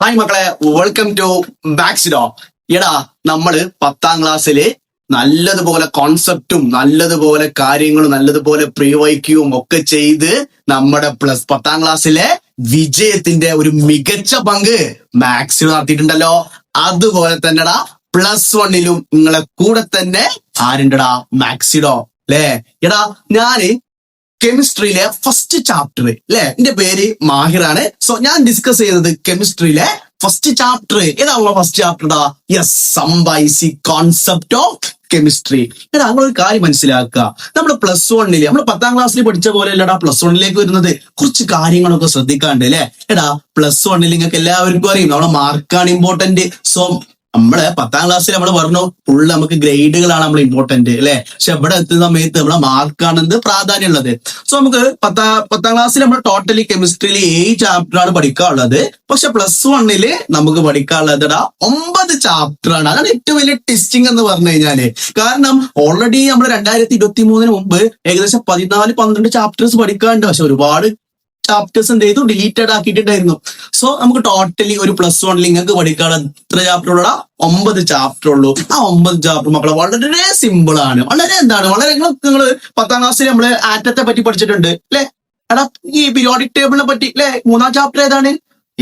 Hi മക്കളെ, welcome to ബാക്സിഡോ. എടാ, നമ്മള് 10ാം ക്ലാസ്സില് നല്ലതുപോലെ കോൺസെപ്റ്റും നല്ലതുപോലെ കാര്യങ്ങളും നല്ലതുപോലെ പ്രീവൈക്യവും ഒക്കെ ചെയ്ത് നമ്മുടെ 10ാം ക്ലാസ്സിലെ വിജയത്തിന്റെ ഒരു മികച്ച പങ്ക് മാത്സിൽ നടത്തിയിട്ടുണ്ടല്ലോ. അതുപോലെ തന്നെടാ +1ലും നിങ്ങളെ കൂടെ തന്നെ ആരുണ്ടടാ? മാത്സിഡോ അല്ലേ? എടാ, ഞാന് കെമിസ്ട്രിയിലെ ഫസ്റ്റ് ചാപ്റ്റർ അല്ലെ, എന്റെ പേര് മാഹിറാണ്. സോ ഞാൻ ഡിസ്കസ് ചെയ്യുന്നത് കെമിസ്ട്രിയിലെ ഫസ്റ്റ് ചാപ്റ്റർ. ഏതാണല്ലോ ഫസ്റ്റ് ചാപ്റ്റർടാ? Yes, some basic concept of chemistry. എടാ, നമ്മളൊരു കാര്യം മനസ്സിലാക്കുക. നമ്മൾ +1ല് നമ്മൾ 10ാം ക്ലാസ്സിൽ പഠിച്ച പോലെ അല്ലടാ +1ലേക്ക് വരുന്നത്. കുറച്ച് കാര്യങ്ങളൊക്കെ ശ്രദ്ധിക്കാണ്ട് അല്ലെ. എടാ, +1ൽ നിങ്ങൾക്ക് എല്ലാവർക്കും അറിയും നമ്മുടെ മാർക്കാണ് ഇമ്പോർട്ടന്റ്. സോ നമ്മള് 10ാം ക്ലാസ്സിൽ നമ്മൾ പറഞ്ഞു ഫുള്ള് നമുക്ക് ഗ്രേഡുകളാണ് നമ്മൾ ഇമ്പോർട്ടന്റ് അല്ലെ. പക്ഷെ ഇവിടെ എത്തുന്ന സമയത്ത് നമ്മളെ മാർക്കാണ് എന്ത് പ്രാധാന്യമുള്ളത്. സോ നമുക്ക് പത്താം ക്ലാസ്സിൽ നമ്മൾ ടോട്ടലി കെമിസ്ട്രിയിൽ 7 ചാപ്റ്ററാണ് പഠിക്കാനുള്ളത്. പക്ഷെ +1ല് നമുക്ക് പഠിക്കാനുള്ളത് 9 ചാപ്റ്ററാണ്. അതാണ് ഏറ്റവും വലിയ ടെസ്റ്റിംഗ് എന്ന് പറഞ്ഞു കഴിഞ്ഞാല്. കാരണം ഓൾറെഡി നമ്മൾ 2023 മുമ്പ് ഏകദേശം 14-12 ചാപ്റ്റേഴ്സ് പഠിക്കാനുണ്ട്. പക്ഷെ ഒരുപാട് ചാപ്റ്റേഴ്സ് എന്ത് ചെയ്തു? ഡിലീറ്റഡ് ആക്കിയിട്ടുണ്ടായിരുന്നു. സോ നമുക്ക് ടോട്ടലി ഒരു +1ൽ നിങ്ങൾക്ക് പഠിക്കാനുള്ള എത്ര ചാപ്റ്റർ ഉള്ളടാ? 9 ചാപ്റ്റർ ഉള്ളൂ. ആ 9 ചാപ്റ്റർ മക്കളെ വളരെ സിമ്പിൾ ആണ്. വളരെ വളരെ നിങ്ങൾ 10ാം ക്ലാസ്സിൽ നമ്മള് ആറ്റത്തെ പറ്റി പഠിച്ചിട്ടുണ്ട് അല്ലെ. എടാ, ഈ പീരിയോഡിക് ടേബിളിനെ പറ്റി അല്ലെ, 3ാം ചാപ്റ്റർ ഏതാണ്?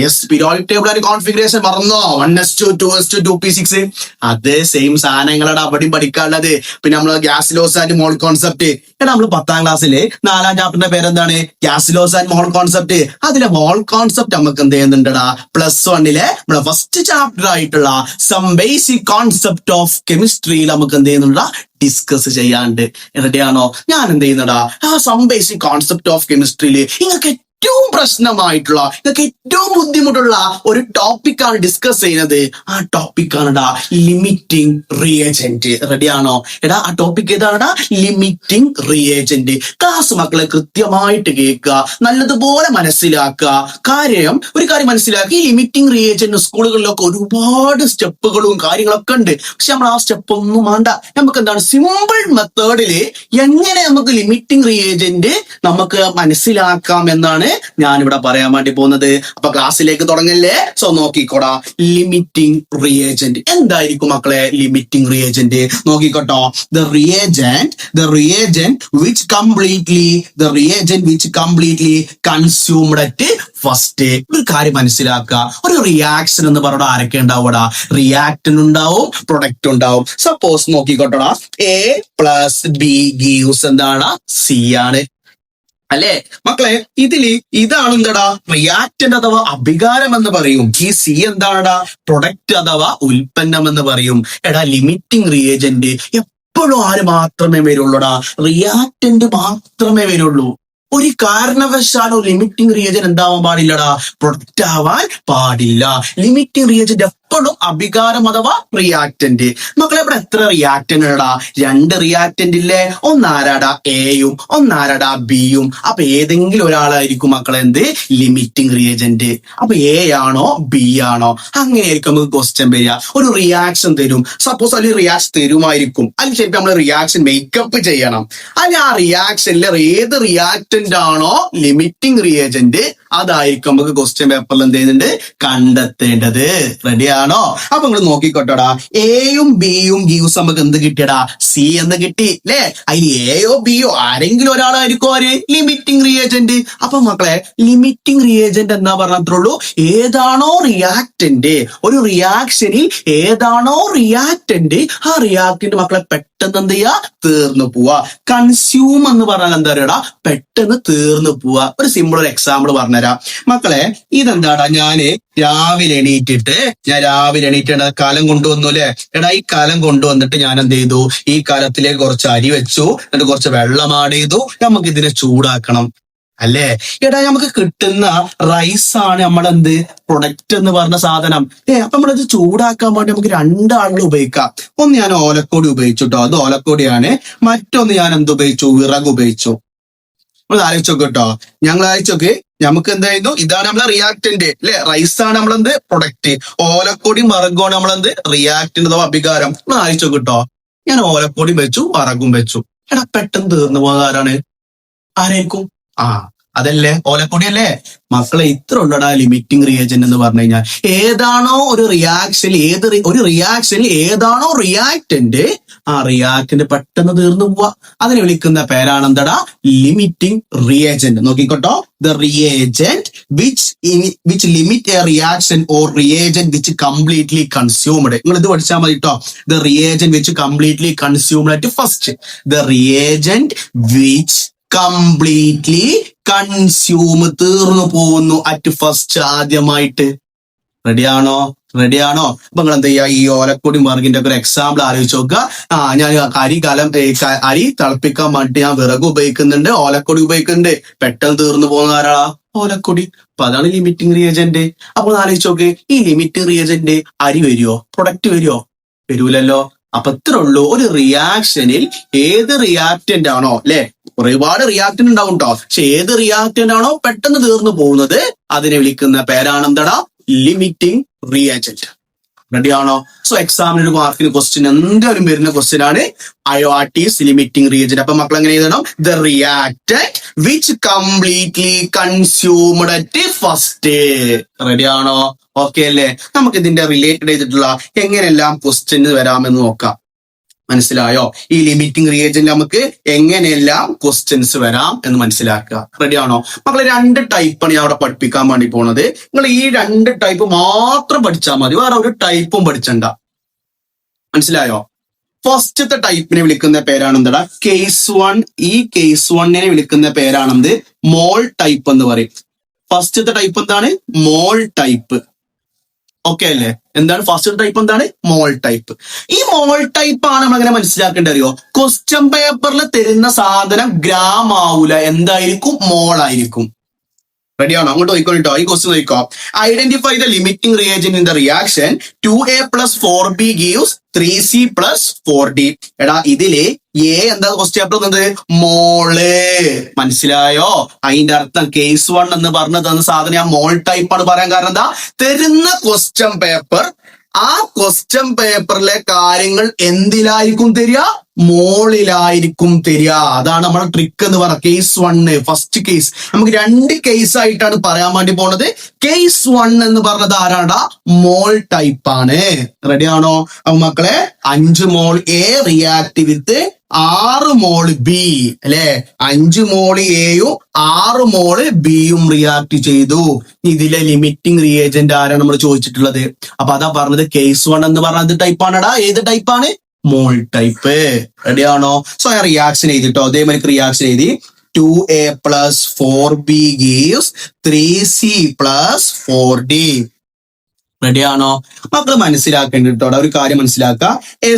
Yes, periodic table and configuration. മറന്നോ? 1s2 2s2 2p6. അതേ സെയിം സാധനങ്ങളാണ് അവിടെയും പഠിക്കാനുള്ളത്. പിന്നെ നമ്മള് gas loss and mall concept. എടാ, നമ്മൾ 10ാം ക്ലാസ്സില് 4ാം ചാപ്റ്ററിന്റെ പേരെന്താണ്? Gas loss and mall concept. അതിലെ മോൾ കോൺസെപ്റ്റ് നമുക്ക് എന്ത് ചെയ്യുന്നുണ്ടടാ? +1ലെ നമ്മളെ ഫസ്റ്റ് ചാപ്റ്റർ ആയിട്ടുള്ള സം ബേസിക് കോൺസെപ്റ്റ് ഓഫ് കെമിസ്ട്രിയിൽ നമുക്ക് എന്ത് ചെയ്യുന്നുണ്ടാ? ഡിസ്കസ് ചെയ്യാണ്ട്. റെഡിയാണോ? ഞാൻ എന്ത് ചെയ്യുന്നടാ? ആ സം ബേസിക് കോൺസെപ്റ്റ് ഓഫ് കെമിസ്ട്രിയില് നിങ്ങൾക്ക് ഏറ്റവും പ്രശ്നമായിട്ടുള്ള, നിങ്ങൾക്ക് ഏറ്റവും ബുദ്ധിമുട്ടുള്ള ഒരു ടോപ്പിക്കാണ് ഡിസ്കസ് ചെയ്യുന്നത്. ആ ടോപ്പിക്കാണെടാ ലിമിറ്റിംഗ് റിയേജന്റ്. റെഡിയാണോ? എടാ, ആ ടോപ്പിക് ഏതാണെടാ? Limiting reagent. ക്ലാസ് മക്കളെ കൃത്യമായിട്ട് കേൾക്കുക, നല്ലതുപോലെ മനസ്സിലാക്കുക. ഒരു കാര്യം മനസ്സിലാക്കി, ഈ ലിമിറ്റിംഗ് റിയേജന്റ് സ്കൂളുകളിലൊക്കെ ഒരുപാട് സ്റ്റെപ്പുകളും കാര്യങ്ങളൊക്കെ ഉണ്ട്. പക്ഷെ നമ്മൾ ആ സ്റ്റെപ്പ് ഒന്നും വേണ്ട. നമുക്ക് എന്താണ് സിമ്പിൾ മെത്തേഡില് എങ്ങനെ നമുക്ക് ലിമിറ്റിംഗ് റിയേജന്റ് നമുക്ക് മനസ്സിലാക്കാം എന്നാണ് ഞാനിവിടെ പറയാൻ വേണ്ടി പോകുന്നത്. അപ്പൊ ക്ലാസ്സിലേക്ക് തുടങ്ങല്ലേ. സോ നോക്കിക്കോടാ, ലിമിറ്റിംഗ് റിയേജന്റ് എന്തായിരിക്കും മക്കളെ? ലിമിറ്റിംഗ് റിയേജന്റ് നോക്കിക്കോട്ടോ. The reagent which completely consumed at first. ഒരു കാര്യം മനസ്സിലാക്കുക, ഒരു റിയാക്ഷൻ എന്ന് പറഞ്ഞാൽ ആരൊക്കെ ഉണ്ടാവൂടാ? റിയാക്ടന്റ് ഉണ്ടാവും, പ്രൊഡക്റ്റ് ഉണ്ടാവും. സപ്പോസ് നോക്കിക്കോട്ടോടാ, A+B ഗീവ്സ് എന്താണ്? C ആണ് അല്ലെ മക്കളെ. ഇതാണ് എന്താടാ? റിയാക്ടന്റ് അഥവാ അഭികാരം എന്ന് പറയും. ഈ C എന്താടാ? പ്രൊഡക്റ്റ് അഥവാ ഉൽപ്പന്നം എന്ന് പറയും. എടാ, ലിമിറ്റിംഗ് റിയേജന്റ് എപ്പോഴും ആര് മാത്രമേ വരുള്ളൂടാ? റിയാക്ടന്റ് മാത്രമേ വരുള്ളൂ. ഒരു കാരണവശാലും ലിമിറ്റിംഗ് റിയേജന്റ് എന്താവാൻ പാടില്ലടാ? പ്രൊഡക്റ്റ് ആവാൻ പാടില്ല. ലിമിറ്റിംഗ് റിയേജന്റ് എപ്പോഴും അഭികാരം അഥവാ റിയാക്ടന്റ്. മക്കളെ, ഇവിടെ എത്ര റിയാക്ടന്റ് ഉണ്ടടാ? 2 റിയാക്ടന്റ് ഇല്ലേ? ഒന്നാരാടാ? എയും ഒന്നാരാടാ? ബിയും. അപ്പൊ ഏതെങ്കിലും ഒരാളായിരിക്കും മക്കളെ എന്ത്? Limiting reagent. അപ്പൊ എ ആണോ ബി ആണോ? അങ്ങനെയായിരിക്കും നമുക്ക് ക്വസ്റ്റ്യൻ വരിക. ഒരു റിയാക്ഷൻ തരും. സപ്പോസ് അതിൽ റിയാക്ഷൻ തരുമായിരിക്കും. അതിന് ശരിക്കും നമ്മൾ റിയാക്ഷൻ മേക്കപ്പ് ചെയ്യണം. അതിന് ആ റിയാക്ഷനിൽ ഏത് റിയാക്ടന്റ് ആണോ ലിമിറ്റിംഗ് റിയേജന്റ് അതായിരിക്കും നമുക്ക് ക്വസ്റ്റ്യൻ പേപ്പറിൽ എന്ത് ചെയ്യുന്നുണ്ട്? കണ്ടെത്തേണ്ടത്. റെഡിയാണോ? അപ്പൊ നിങ്ങൾ നോക്കിക്കോട്ടോടാ, എയും ബിയും ഗീവ്സ് നമുക്ക് എന്ത് കിട്ടിയടാ? C എന്ന് കിട്ടി അല്ലെ. അതിൽ എയോ ബിയോ ആരെങ്കിലും ഒരാളായിരിക്കും ഒരു ലിമിറ്റിംഗ് റിയേജന്റ്. അപ്പൊ മക്കളെ, ലിമിറ്റിംഗ് റിയേജന്റ് എന്നാ പറഞ്ഞത്രേ ഏതാണോ റിയാക്ടന്റ്, ഒരു റിയാക്ഷനിൽ ഏതാണോ റിയാക്ടന്റ്, ആ റിയാക്ടന്റ് മക്കളെ പെട്ടെന്ന് എന്ത് ചെയ്യാ? തീർന്നു പോവാ. കൺസ്യൂം എന്ന് പറഞ്ഞാൽ എന്താ പറയുക? പെട്ടെന്ന് തീർന്നു പോവാ. ഒരു സിമ്പിൾ ഒരു എക്സാമ്പിൾ പറഞ്ഞുതരാം മക്കളെ. ഇതെന്താടാ? ഞാൻ രാവിലെ എണീറ്റിട്ട് കലം കൊണ്ടുവന്നു അല്ലെ. എടാ, ഈ കലം കൊണ്ടുവന്നിട്ട് ഞാൻ എന്ത് ചെയ്തു? ഈ കലത്തിലേക്ക് കുറച്ച് അരി വെച്ചു, എന്നിട്ട് കുറച്ച് വെള്ളം ആഡ് ചെയ്തു. നമുക്ക് ഇതിനെ ചൂടാക്കണം അല്ലേ. എടാ, നമുക്ക് കിട്ടുന്ന റൈസാണ് നമ്മളെന്ത്? പ്രൊഡക്റ്റ് എന്ന് പറഞ്ഞ സാധനം. അപ്പൊ നമ്മളിത് ചൂടാക്കാൻ വേണ്ടി നമുക്ക് 2 ആളുകൾ ഉപയോഗിക്കാം. ഒന്ന് ഞാൻ ഓലക്കോടി ഉപയോഗിച്ചു കേട്ടോ, അത് ഓലക്കോടിയാണ്. മറ്റൊന്ന് ഞാൻ എന്ത് ഉപയോഗിച്ചു? വിറക് ഉപയോഗിച്ചു. ആലോചിച്ചോക്ക് കേട്ടോ, ഞങ്ങൾ ആലോചിച്ചോക്ക്. നമുക്ക് എന്തായിരുന്നു? ഇതാണ് നമ്മളെ റിയാക്ടന്റ് അല്ലെ. റൈസാണ് നമ്മളെന്ത്? പ്രൊഡക്റ്റ്. ഓലക്കോടിയും വിറകുമാണ് നമ്മളെന്ത്? റിയാക്ടന്റ് അഥവാ അഭികാരം. ആലോചിച്ചോക്ക് കേട്ടോ, ഞാൻ ഓലക്കോടിയും വെച്ചു, വിറകും വെച്ചു. എടാ, പെട്ടെന്ന് തീർന്നു പോകാൻ ആരായിരിക്കും? അതല്ലേ ഓലക്കൊടി അല്ലേ? മക്കളെ ഇത്ര ഉള്ളടാ ലിമിറ്റിംഗ് റിയേജന്റ് എന്ന് പറഞ്ഞു കഴിഞ്ഞാൽ ഏതാണോ ഒരു റിയാക്ഷനിൽ ഏതാണോ റിയാക്ടന്റ്, ആ റിയാക്ടന്റ് പെട്ടെന്ന് തീർന്നു പോവാ. അതിനെ വിളിക്കുന്ന പേരാണ് എന്താടാ ലിമിറ്റിംഗ് റിയേജന്റ്. നോക്കിക്കോട്ടോ, the reagent which limit a reaction or reagent which completely consumed. നിങ്ങൾ ഇത് പഠിച്ചാൽ മതി കേട്ടോ. The reagent which completely consumed at first. The reagent which completely consume തീർന്നു പോകുന്നു അറ്റ് ഫസ്റ്റ്, ആദ്യമായിട്ട്. റെഡിയാണോ? അപ്പൊ നിങ്ങൾ എന്ത് ചെയ്യുക, ഈ ഓലക്കൊടി മാർഗിന്റെ ഒക്കെ ഒരു എക്സാമ്പിൾ ആലോചിച്ച് നോക്കുക. ഞാൻ അരി തിളപ്പിക്കാൻ വേണ്ടി ഞാൻ വിറക് ഉപയോഗിക്കുന്നുണ്ട്, ഓലക്കൊടി ഉപയോഗിക്കുന്നുണ്ട്. പെട്ടെന്ന് തീർന്നു പോകുന്ന ആരാളാ? ഓലക്കൊടി. അപ്പൊ അതാണ് ലിമിറ്റിംഗ് റിയേജന്റ്. അപ്പൊ ആലോചിച്ച് നോക്ക്, ഈ ലിമിറ്റിംഗ് റിയേജന്റ് അരി വരുമോ? പ്രൊഡക്റ്റ് വരുമോ? വരൂലല്ലോ. അപ്പൊ ഇത്ര ഉള്ളൂ, ഒരു റിയാക്ഷനിൽ ഏത് റിയാക്ടന്റ് ആണോ, അല്ലെ, ഒരുപാട് റിയാക്ടന്റ് ഉണ്ടാവും കേട്ടോ, പക്ഷെ ഏത് റിയാക്ടന്റ് ആണോ പെട്ടെന്ന് തീർന്നു പോകുന്നത് അതിനെ വിളിക്കുന്ന പേരാണ് എന്താടാ ലിമിറ്റിംഗ് റിയേജന്റ്. റെഡിയാണോ? സോ എക്സാമിന് ഒരു മാർക്കിന് ക്വസ്റ്റ്യൻ എന്തായാലും വരുന്ന ക്വസ്റ്റ്യൻ ആണ് വാട്ട് ഈസ് ലിമിറ്റിംഗ് റിയേജന്റ്. അപ്പൊ മക്കൾ എങ്ങനെ എഴുതണം? The reactant which completely consumed at first. റെഡിയാണോ? ഓക്കെ അല്ലേ? നമുക്ക് ഇതിന്റെ റിലേറ്റഡ് ചെയ്തിട്ടുള്ള എങ്ങനെയെല്ലാം ക്വസ്റ്റ്യൻ വരാമെന്ന് നോക്കാം. മനസ്സിലായോ? ഈ ലിമിറ്റിംഗ് റിയേജന്റ് നമുക്ക് എങ്ങനെയെല്ലാം ക്വസ്റ്റ്യൻസ് വരാം എന്ന് മനസ്സിലാക്കുക. റെഡിയാണോ? മക്കളെ 2 ടൈപ്പാണ് ഞാൻ അവിടെ പഠിപ്പിക്കാൻ വേണ്ടി പോണത്. നിങ്ങൾ ഈ 2 ടൈപ്പ് മാത്രം പഠിച്ചാൽ മതി, വേറെ ഒരു ടൈപ്പും പഠിച്ചണ്ട. മനസ്സിലായോ? ഫസ്റ്റത്തെ ടൈപ്പിനെ വിളിക്കുന്ന പേരാണ് എന്താ? കേസ് 1. ഈ കേസ് 1നെ വിളിക്കുന്ന പേരാണെന്ത്? മോൾ ടൈപ്പ് എന്ന് പറയും. ഫസ്റ്റത്തെ ടൈപ്പ് എന്താണ്? മോൾ ടൈപ്പ്. ഓക്കെ അല്ലേ? എന്താണ് ഫസ്റ്റ് ടൈപ്പ്? എന്താണ്? മോൾ ടൈപ്പ്. ഈ മോൾ ടൈപ്പ് ആണ് നമ്മൾ എങ്ങനെ മനസ്സിലാക്കേണ്ടത് അറിയോ? ക്വസ്റ്റ്യൻ പേപ്പറിൽ തരുന്ന സാധനം ഗ്രാം ആവൂല, എന്തായിരിക്കും? മോൾ ആയിരിക്കും. റെഡിയാണോ? അങ്ങോട്ട് നോക്കിക്കോട്ടോ, ഈ ക്വസ്റ്റ്യൻ നോക്കിക്കോ. Identify the limiting reagent in the reaction 2a + 4b gives 3c + 4d. എടാ ഇതില് എ എന്താ ക്വസ്റ്റ്യൻ പേപ്പർ വന്നത്? മോള്. മനസ്സിലായോ? അതിന്റെ അർത്ഥം കേസ് 1 എന്ന് പറഞ്ഞു തന്ന സാധനം ഞാൻ മോൾ ടൈപ്പ് ആണ് പറയാൻ കാരണം എന്താ? തരുന്ന ക്വസ്റ്റ്യൻ പേപ്പർ, ആ ക്വസ്റ്റ്യൻ പേപ്പറിലെ കാര്യങ്ങൾ എന്തിലായിരിക്കും തരിക? മോളിലായിരിക്കും തരിക. അതാണ് നമ്മുടെ ട്രിക്ക് എന്ന് പറയുക. Case 1 first case. നമുക്ക് 2 കേസ് ആയിട്ടാണ് പറയാൻ വേണ്ടി പോണത്. കേസ് 1 എന്ന് പറഞ്ഞത് ആരാടാ? മോൾ ടൈപ്പ് ആണ്. റെഡിയാണോ? അപ്പൊ മക്കളെ 5 mole A react with 6 mole B, അല്ലെ? 5 മോൾ എയും 6 മോള് ബിയും റിയാക്ട് ചെയ്തു. ഇതിലെ ലിമിറ്റിംഗ് റിയേജന്റ് ആരാണ് നമ്മൾ ചോദിച്ചിട്ടുള്ളത്? അപ്പൊ അതാ പറഞ്ഞത് കേസ് 1 എന്ന് പറഞ്ഞത് ടൈപ്പാണടാ. ഏത് ടൈപ്പാണ്? മോൾ ടൈപ്പ്. റെഡിയാണോ? സോ ഞാൻ റിയാക്ഷൻ എഴുതിട്ടോ, അതേമാതിരി റിയാക്ഷൻ എഴുതി. 2a + 4b gives 3c + 4d. റെഡിയാണോ? മക്കൾ മനസ്സിലാക്കേണ്ടിട്ടോ ഒരു കാര്യം മനസ്സിലാക്കുക.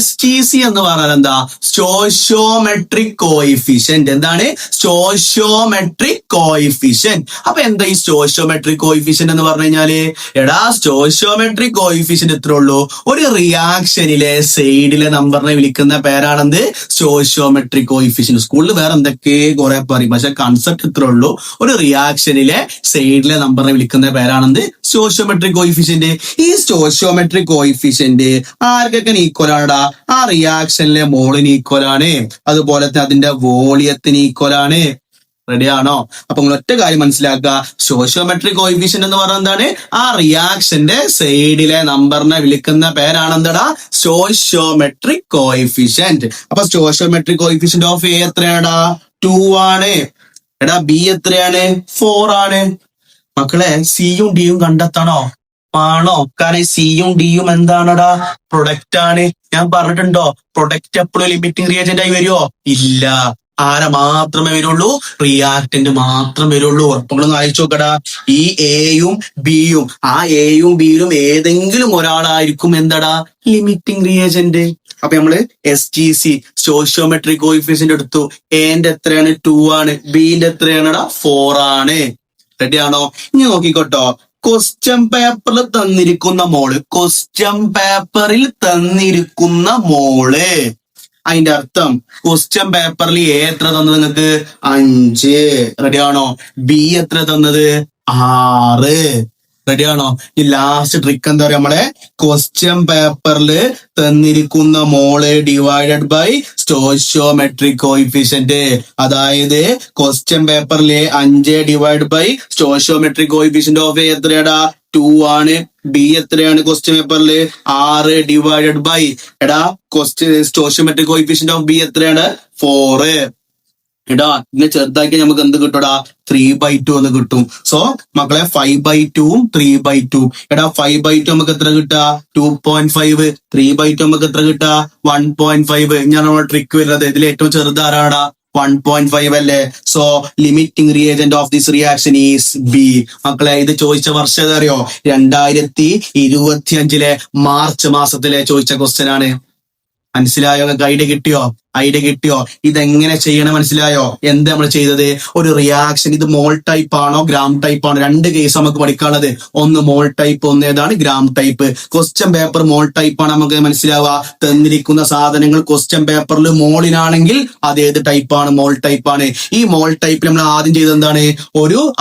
STC എന്ന് പറഞ്ഞാൽ എന്താ? Stoichiometric coefficient. എന്താണ്? Stoichiometric coefficient. അപ്പൊ എന്താ ഈ സ്റ്റോഷിയോമെട്രിക് കോഎഫിഷ്യന്റ് എന്ന് പറഞ്ഞു കഴിഞ്ഞാല്? എടാ സ്റ്റോഷിയോമെട്രിക് കോഎഫിഷ്യന്റ് ഇത്രേ ഉള്ളൂ, ഒരു റിയാക്ഷനിലെ സൈഡിലെ നമ്പറിനെ വിളിക്കുന്ന പേരാണെന്ത്? Stoichiometric coefficient. സ്കൂളിൽ വേറെ എന്തൊക്കെ കുറെ പറയും, പക്ഷെ കൺസെപ്റ്റ് ഇത്രേ ഉള്ളൂ. ഒരു റിയാക്ഷനിലെ സൈഡിലെ നമ്പറിനെ വിളിക്കുന്ന പേരാണെന്ത്? Stoichiometric coefficient. ഈ സ്റ്റോഷിയോമെട്രിക് കോഎഫിഷ്യന്റ് ആർക്കൊക്കെ ഈക്വൽ ആണടാ? ആ റിയാക്ഷനിലെ മോളിന് ഈക്വൽ ആണ്, അതുപോലെ തന്നെ അതിന്റെ വോളിയത്തിന് ഈക്വൽ ആണ്. റെഡിയാണോ? അപ്പൊ നിങ്ങൾ ഒറ്റ കാര്യം മനസ്സിലാക്കുക, സ്റ്റോഷിയോമെട്രിക് കോഎഫിഷ്യന്റ് എന്ന് പറയുന്നത് എന്താണ്? ആ റിയാക്ഷന്റെ സൈഡിലെ നമ്പറിനെ വിളിക്കുന്ന പേരാണ് എന്താടാ? Stoichiometric coefficient. അപ്പൊ സ്റ്റോഷിയോമെട്രിക് കോഎഫിഷ്യന്റ് ഓഫ് എ എത്രയാടാ? 2 ആണ്. എടാ ബി എത്രയാണ്? 4 ആണ്. മക്കളെ സിയും ഡിയും കണ്ടെത്തണോ? ആണോ? കാരണം സിയും ഡിയും എന്താണടാ? പ്രൊഡക്റ്റ് ആണ്. ഞാൻ പറഞ്ഞിട്ടുണ്ടോ പ്രൊഡക്റ്റ് എപ്പോഴും ലിമിറ്റിംഗ് റിയേജന്റ് ആയി വരുമോ? ഇല്ല. ആരെ മാത്രമേ വരുള്ളൂ? റിയാക്ടന്റ് മാത്രം വരുള്ളൂ. അപ്പൊ നിങ്ങൾ അയച്ചു നോക്കടാ, ഈ എയും ബിയും, ആ എയും ബിയിലും ഏതെങ്കിലും ഒരാളായിരിക്കും എന്താടാ? Limiting reagent. അപ്പൊ നമ്മള് STC സ്റ്റോഷിയോമെട്രിക് കോഎഫിഷ്യന്റ് എടുത്തു. എന്റെ എത്രയാണ്? 2 ആണ്. ബിന്റെ എത്രയാണടാ? 4 ആണ്. റെഡിയാണോ? ഇനി നോക്കിക്കോട്ടോ, ക്വസ്റ്റ്യൻ പേപ്പറിൽ തന്നിരിക്കുന്ന മോള്, ക്വസ്റ്റ്യൻ പേപ്പറിൽ തന്നിരിക്കുന്ന മോള്, അതിന്റെ അർത്ഥം ക്വസ്റ്റ്യൻ പേപ്പറിൽ എ എത്ര തന്നത് നിങ്ങൾക്ക്? 5. റെഡിയാണോ? ബി എത്ര തന്നത്? 6. റെഡിയാണോ? ഈ ലാസ്റ്റ് ട്രിക്ക് എന്താ പറയാ? നമ്മളെ ക്വസ്റ്റ്യൻ പേപ്പറിൽ തന്നിരിക്കുന്ന mole divided by stoichiometric coefficient. അതായത് ക്വസ്റ്റ്യൻ പേപ്പറിലെ 5 divide by stoichiometric coefficient of A എത്രയാടാ 2 ആണ്. ബി എത്രയാണ് ക്വസ്റ്റ്യൻ പേപ്പറിൽ 6 ഡിവൈഡഡ് ബൈ എടാ സ്റ്റോയിഷിയോമെട്രിക് കോയിഫിഷ്യന്റ് ഓഫ് ബി എത്രയാണ് 4. എടാ ഇതിനെ ചെറുതാക്കി നമുക്ക് എന്ത് കിട്ടൂടാ 3/2 എന്ന് കിട്ടും. സോ മക്കളെ 5/2 3/2. എടാ 5/2 നമുക്ക് എത്ര കിട്ടുക 2.5. 3/2 നമുക്ക് എത്ര കിട്ടുക 1.5. ഇങ്ങനെയാണ് നമ്മൾ ട്രിക്ക് വരുന്നത്. ഇതിൽ ഏറ്റവും ചെറുതാരാടാ 1.5 അല്ലേ. So limiting reagent of this reaction is B. മക്കളെ ഇത് ചോദിച്ച വർഷം ഏതാ അറിയോ 2025 മാർച്ച് മാസത്തിലെ ചോദിച്ച ക്വസ്റ്റ്യൻ ആണ്. മനസ്സിലായോ? ഐഡിയ കിട്ടിയോ? ഇതെങ്ങനെ ചെയ്യണം മനസ്സിലായോ? എന്താ നമ്മൾ ചെയ്തത്? ഒരു റിയാക്ഷൻ ഇത് മോൾ ടൈപ്പ് ആണോ ഗ്രാം ടൈപ്പ് ആണോ? 2 കേസ് നമുക്ക് പഠിക്കാനുള്ളത്. ഒന്ന് മോൾ ടൈപ്പ്, ഒന്ന് ഏതാണ് ഗ്രാം ടൈപ്പ്. ക്വസ്റ്റ്യൻ പേപ്പർ മോൾ ടൈപ്പ് ആണ് നമുക്ക് മനസ്സിലാവുക. തന്നിരിക്കുന്ന സാധനങ്ങൾ ക്വസ്റ്റ്യൻ പേപ്പറിൽ മോളിനാണെങ്കിൽ അത് ഏത് ടൈപ്പാണ്? മോൾ ടൈപ്പ് ആണ്. ഈ മോൾ ടൈപ്പിൽ നമ്മൾ ആദ്യം ചെയ്തത് എന്താണ്?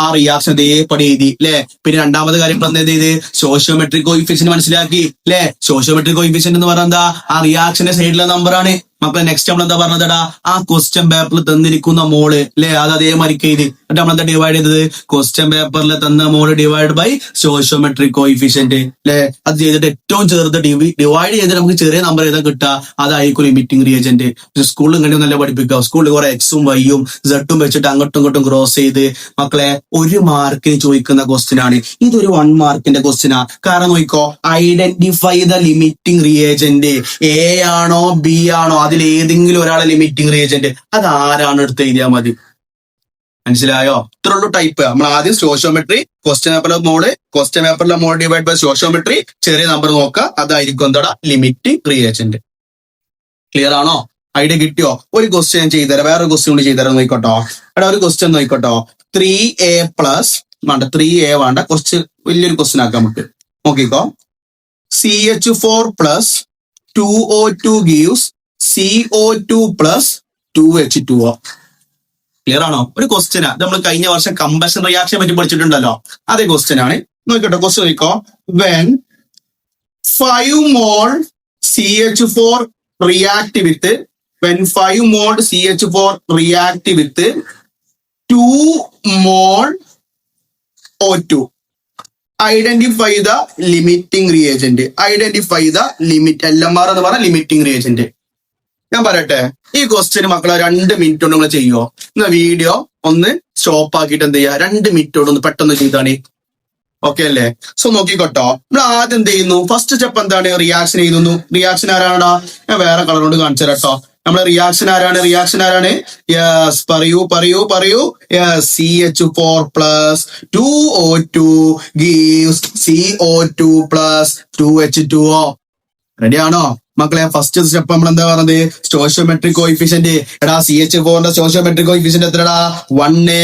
ആ റിയാക്ഷൻ ഇതേപടി എഴുതി അല്ലെ. പിന്നെ രണ്ടാമത്തെ കാര്യം പറഞ്ഞത് ചെയ്ത് സോഷ്യോമെട്രിക് കോയിഫിഷ്യന്റ് മനസ്സിലാക്കി അല്ലെ. സോഷ്യോമെട്രിക് കോയിഫിഷ്യന്റ് എന്ന് പറയുന്നത് ആ റിയാക്ഷന്റെ സൈഡിലെ നമ്പർ ആണ്. മക്കളെ നെക്സ്റ്റ് നമ്മൾ എന്താ പറഞ്ഞതെടാ ആ ക്വസ്റ്റ്യൻ പേപ്പറിൽ തന്നിരിക്കുന്ന മോള് അല്ലെ അത് അതേമാതിരി എഴുതി. എന്നിട്ട് നമ്മളെന്താ ഡിവൈഡ് ചെയ്തത്? ക്വസ്റ്റ്യൻ പേപ്പറിൽ തന്ന മോള് ഡിവൈഡ് ബൈ സ്റ്റോയിഷിയോമെട്രിക് കോയിഫിഷ്യന്റ് അല്ലെ. അത് ചെയ്തിട്ട് ഏറ്റവും ചെറുത് ഡിവൈഡ് ചെയ്തിട്ട് നമുക്ക് ചെറിയ നമ്പർ ഏതാ കിട്ടുക അതായിരിക്കും ലിമിറ്റിംഗ് റിയേജന്റ്. സ്കൂളിൽ ഇങ്ങനെ നല്ല പഠിപ്പിക്കുക. സ്കൂളിൽ കുറെ എക്സും വൈയും സെഡും വെച്ചിട്ട് അങ്ങോട്ടും ഇങ്ങോട്ടും ക്രോസ് ചെയ്ത് മക്കളെ 1 മാർക്കിന് ചോദിക്കുന്ന ക്വസ്റ്റ്യൻ ആണ്. ഇതൊരു 1 മാർക്കിന്റെ ക്വസ്റ്റ്യൻ ആ. കാരണം നോക്കിക്കോ identify the limiting reagent. A ആണോ ബി ആണോ അതിൽ ഏതെങ്കിലും ഒരാളെ ലിമിറ്റിംഗ് റിയേജന്റ് അത് ആരാണ് എടുത്ത് എഴുതിയാൽ മതി. മനസ്സിലായോ? ഇത്രയുള്ളൂ ടൈപ്പ്. നമ്മൾ ആദ്യം സ്റ്റോയിഷിയോമെട്രി ക്വസ്റ്റ്യൻ പേപ്പറിലെ മോൾ ഡിവൈഡ് ബൈ സ്റ്റോയിഷിയോമെട്രി ചെറിയ നമ്പർ നോക്കുക അതായിരിക്കും എന്താ ലിമിറ്റിംഗ് റിയേജന്റ്. ക്ലിയർ ആണോ? ഐഡിയ കിട്ടിയോ? ഒരു ക്വസ്റ്റ്യൻ ഞാൻ ചെയ്തുതരാം. വേറൊരു ക്വസ്റ്റ്യൻ കൂടി ചെയ്തുതരാം. നോക്കട്ടോ എടാ ഒരു ക്വസ്റ്റ്യൻ നോക്കട്ടോ. 3a പ്ലസ് വേണ്ട 3a വേണ്ട കുറച്ച് വലിയൊരു ക്വസ്റ്റ്യൻ ആക്കാം നമുക്ക്. നോക്കിക്കോ CH4 plus 2O2 gives CO2 plus 2H2O. Clear ആണോ? ഒരു ക്വസ്റ്റ്യനാ. ഇത് നമ്മൾ കഴിഞ്ഞ വർഷം കമ്പഷൻ റിയാക്ഷൻ പറ്റി പഠിച്ചിട്ടുണ്ടല്ലോ അതേ ക്വസ്റ്റ്യൻ ആണ്. നോക്കട്ടെ ക്വസ്റ്റ്യൻ നോക്കോ. When 5 mol CH4 react with 2 mol O2 identify the limiting reagent. LMR എന്ന് പറഞ്ഞ ലിമിറ്റിംഗ് റിയേജന്റ്. ഞാൻ പറയട്ടെ ഈ ക്വസ്റ്റ്യൻ മക്കളെ 2 മിനിറ്റ് കൊണ്ട് നിങ്ങൾ ചെയ്യുമോ? എന്നാ വീഡിയോ ഒന്ന് സ്റ്റോപ്പ് ആക്കിയിട്ട് എന്ത് ചെയ്യുക 2 മിനിറ്റ് കൊണ്ട് ഒന്ന് പെട്ടെന്ന് ചെയ്താണ്. ഓക്കെ അല്ലേ? സോ നോക്കിക്കോട്ടോ. നമ്മൾ ആദ്യം എന്ത് ചെയ്യുന്നു? ഫസ്റ്റ് സ്റ്റെപ്പ് എന്താണ്? റിയാക്ഷൻ എഴുതുന്നു. റിയാക്ഷൻ ആരാണോ? ഞാൻ വേറെ കളർ കൊണ്ട് കാണിച്ചു തരാം കേട്ടോ. നമ്മളെ റിയാക്ഷൻ ആരാണ്? യെസ് പറയൂ. Yes CH4 plus 2O2 gives CO2 plus 2H2O. റെഡിയാണോ മക്കളെ? ഫസ്റ്റ് സ്റ്റെപ്പ് നമ്മൾ എന്താ പറഞ്ഞത്? സ്റ്റോയിഷിയോമെട്രിക് കോയിഫിഷ്യന്റ്. എടാ CH4ന്റെ സ്റ്റോയിഷിയോമെട്രിക് കോയിഫിഷ്യന്റ് എത്രടാ 1.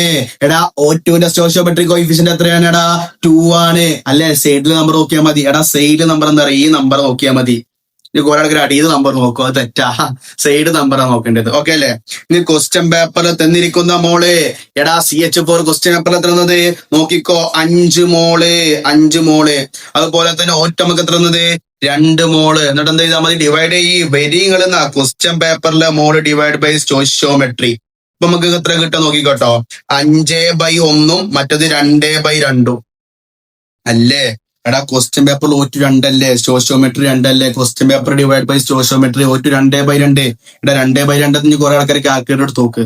എടാ O2ന്റെ സ്റ്റോയിഷിയോമെട്രിക് കോയിഫിഷ്യന്റ് എത്രയാണ്? എടാ 2 ആണ് അല്ലെ. സൈഡിൽ നമ്പർ നോക്കിയാൽ മതി. എടാ സൈഡ് നമ്പർ എന്താ പറയുക? ഈ നമ്പർ നോക്കിയാൽ മതി. ഒരാൾക്ക് അടിയത് നമ്പർ നോക്കുക അത് തെറ്റാ. സൈഡ് നമ്പറാണ് നോക്കേണ്ടത്. ഓക്കെ അല്ലേ? ഇനി ക്വസ്റ്റ്യൻ പേപ്പറിൽ തന്നിരിക്കുന്ന മോള് എടാ CH4 ക്വസ്റ്റ്യൻ പേപ്പറിൽ തന്നത് നോക്കിക്കോ 5 മോള്. അതുപോലെ തന്നെ O2 നമുക്ക് എത്ര തന്നത് 2 മോള്. എന്നിട്ട് എന്ത് ചെയ്താൽ മതി? ഡിവൈഡ് വരികൾ ക്വസ്റ്റ്യൻ പേപ്പറിലെ മോള് ഡിവൈഡ് ബൈ സ്റ്റോയിഷിയോമെട്രി. അപ്പൊ നമുക്ക് എത്ര കിട്ടാൻ നോക്കിക്കോട്ടോ. 5/1 മറ്റത് 2/2 അല്ലേ. എടാ ക്വസ്റ്റ്യൻ പേപ്പർ O2 2 അല്ലേ, സ്റ്റോയിഷിയോമെട്രി 2 അല്ലേ. Question paper divide by stoichiometry O2 2/2. എടാ 2/2 കുറെ ആൾക്കാർ കാൽക്കുലേറ്റർ എടുത്ത് നോക്ക്.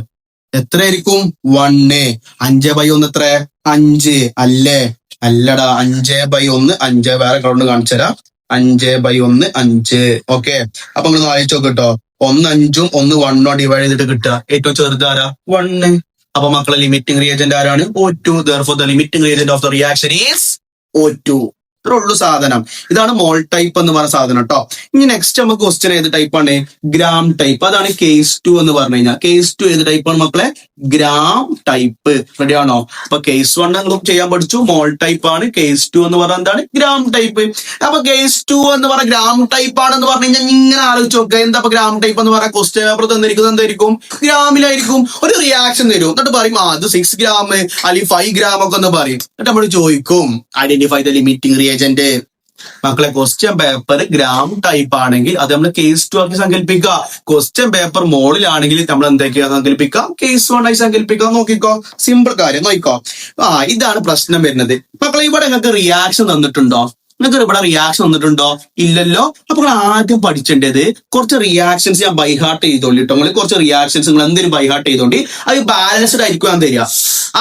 എത്രയായിരിക്കും? 1. 5/1 എത്ര? 5 അല്ലേ? അല്ലടാ 5/1 5. വേറെ കളർ കാണിച്ചു തരാം. 5/1 5. ഓക്കെ അപ്പൊ നിങ്ങൾ വായിച്ചു നോക്ക് കേട്ടോ. 1 5ഉം 1 1 ഡിവൈഡ് ചെയ്തിട്ട് കിട്ടുക. ഏറ്റവും ചെറുത് ആരാ? 1. അപ്പൊ മക്കളെ ലിമിറ്റിംഗ് റിയേജന്റ് ആരാണ്? O2. Therefore the limiting reagent of the reaction is O2. ഇത്രേ ഉള്ളൂ സാധനം. ഇതാണ് മോൾ ടൈപ്പ് എന്ന് പറഞ്ഞ സാധനം കേട്ടോ. ഇനി നെക്സ്റ്റ് നമുക്ക് ക്വസ്റ്റ്യൻ ഏത് ടൈപ്പാണ്? Gram type. അതാണ് കേസ് 2 എന്ന് പറഞ്ഞു കഴിഞ്ഞാൽ. കേസ് 2 ഏത് ടൈപ്പാണ് മക്കളെ? Gram type. റെഡി ആണോ? അപ്പൊ കേസ് 1 നിങ്ങൾ ചെയ്യാൻ പഠിച്ചു മോൾ ടൈപ്പ് ആണ്. കേസ് 2 എന്ന് പറഞ്ഞാൽ എന്താണ്? Gram type. അപ്പൊ കേസ് 2 എന്ന് പറഞ്ഞ ഗ്രാം ടൈപ്പ് ആണെന്ന് പറഞ്ഞു കഴിഞ്ഞാൽ ഇങ്ങനെ ആലോചിച്ച് നോക്കുക. എന്താ ഗ്രാം ടൈപ്പ് എന്ന് പറഞ്ഞാൽ? ക്വസ്റ്റ്യൻ പേപ്പർ തന്നിരിക്കുന്നത് എന്തായിരിക്കും? ഗ്രാമിലായിരിക്കും. ഒരു റിയാക്ഷൻ തരും. എന്നിട്ട് പറയും അത് 6 ഗ്രാം അല്ലെങ്കിൽ 5 ഗ്രാം ഒക്കെ ഒന്ന് പറയും. എന്നിട്ട് നമ്മൾ ചോദിക്കും ഐഡന്റിഫൈ ദ ലിമിറ്റിംഗ് റിയേജന്റ്. മക്കളെ ക്വസ്റ്റ്യൻ പേപ്പർ ഗ്രാം ടൈപ്പ് ആണെങ്കിൽ അത് നമ്മൾ കേസ് 2 ആക്കി സങ്കല്പിക്കുക. ക്വസ്റ്റ്യൻ പേപ്പർ മോളിലാണെങ്കിൽ നമ്മൾ എന്തൊക്കെയാ സങ്കല്പിക്കാം, കേസ് 1 ആയി സങ്കല്പിക്കാം. നോക്കിക്കോ, സിമ്പിൾ കാര്യം നോക്കിക്കോ. ഇതാണ് പ്രശ്നം വരുന്നത്. മക്കളെ ഇവിടെ നിങ്ങൾക്ക് റിയാക്ഷൻ തന്നിട്ടുണ്ടോ? നിങ്ങൾക്ക് ഇവിടെ റിയാക്ഷൻ വന്നിട്ടുണ്ടോ? ഇല്ലല്ലോ. അപ്പൊ നിങ്ങൾ ആദ്യം പഠിച്ചേണ്ടത് കുറച്ച് റിയാക്ഷൻസ് ഞാൻ ബൈഹാർട്ട് ചെയ്തോളി കേട്ടോ. നിങ്ങൾ കുറച്ച് റിയാക്ഷൻസ് നിങ്ങൾ എന്തെങ്കിലും ബൈഹാർട്ട് ചെയ്തോണ്ടി. അത് ബാലൻസ്ഡ് ആയിരിക്കും ഞാൻ തരിക.